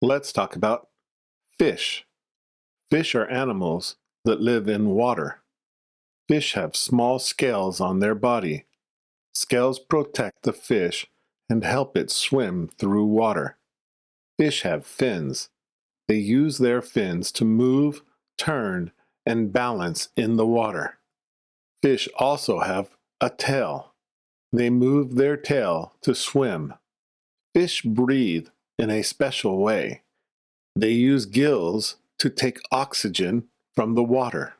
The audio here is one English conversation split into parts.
Let's talk about fish. Fish are animals that live in water. Fish have small scales on their body. Scales protect the fish and help it swim through water. Fish have fins. They use their fins to move, turn, and balance in the water. Fish also have a tail. They move their tail to swim. Fish breathe in a special way. They use gills to take oxygen from the water.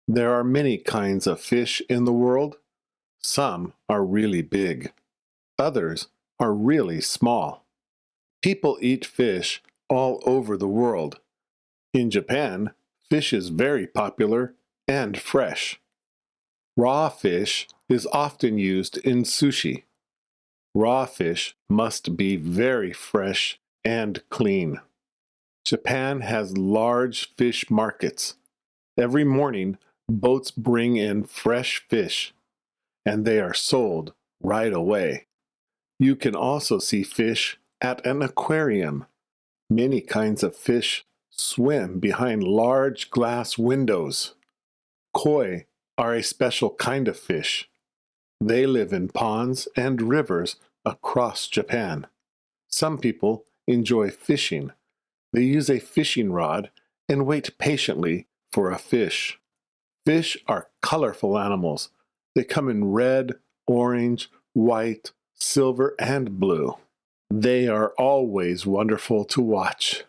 There are many kinds of fish in the world. Some are really big. Others are really small. People eat fish all over the world. In Japan, fish is very popular and fresh. Raw fish is often used in sushi. Raw fish must be very fresh and clean. Japan has large fish markets. Every morning, boats bring in fresh fish, and they are sold right away. You can also see fish at an aquarium. Many kinds of fish swim behind large glass windows. Koi are a special kind of fish. They live in ponds and rivers across Japan. Some people enjoy fishing. They use a fishing rod and wait patiently for a fish. Fish are colorful animals. They come in red, orange, white, silver, and blue. They are always wonderful to watch.